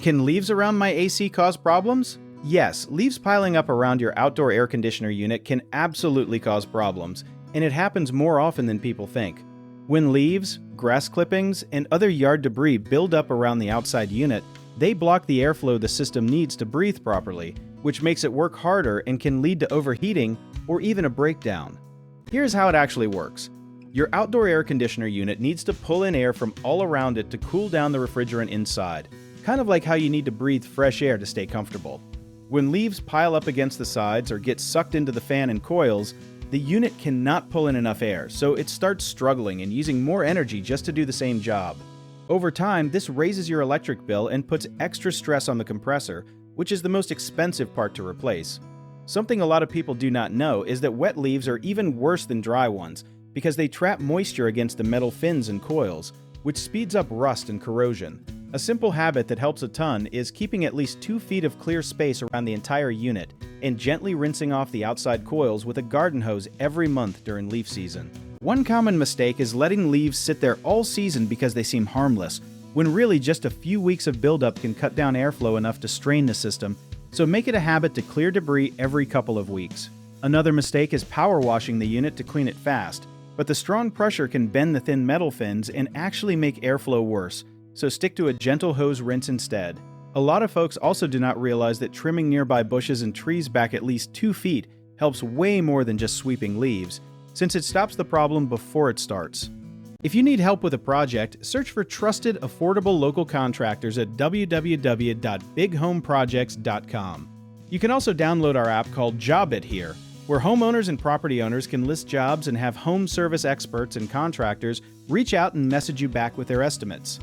Can leaves around my AC cause problems? Yes, leaves piling up around your outdoor air conditioner unit can absolutely cause problems, and it happens more often than people think. When leaves, grass clippings, and other yard debris build up around the outside unit, they block the airflow the system needs to breathe properly, which makes it work harder and can lead to overheating or even a breakdown. Here's how it actually works. Your outdoor air conditioner unit needs to pull in air from all around it to cool down the refrigerant inside, kind of like how you need to breathe fresh air to stay comfortable. When leaves pile up against the sides or get sucked into the fan and coils, the unit cannot pull in enough air, so it starts struggling and using more energy just to do the same job. Over time, this raises your electric bill and puts extra stress on the compressor, which is the most expensive part to replace. Something a lot of people do not know is that wet leaves are even worse than dry ones because they trap moisture against the metal fins and coils, which speeds up rust and corrosion. A simple habit that helps a ton is keeping at least 2 feet of clear space around the entire unit and gently rinsing off the outside coils with a garden hose every month during leaf season. One common mistake is letting leaves sit there all season because they seem harmless, when really just a few weeks of buildup can cut down airflow enough to strain the system, so make it a habit to clear debris every couple of weeks. Another mistake is power washing the unit to clean it fast, but the strong pressure can bend the thin metal fins and actually make airflow worse, so stick to a gentle hose rinse instead. A lot of folks also do not realize that trimming nearby bushes and trees back at least 2 feet helps way more than just sweeping leaves, since it stops the problem before it starts. If you need help with a project, search for trusted, affordable local contractors at www.bighomeprojects.com. You can also download our app called Job It Here, where homeowners and property owners can list jobs and have home service experts and contractors reach out and message you back with their estimates.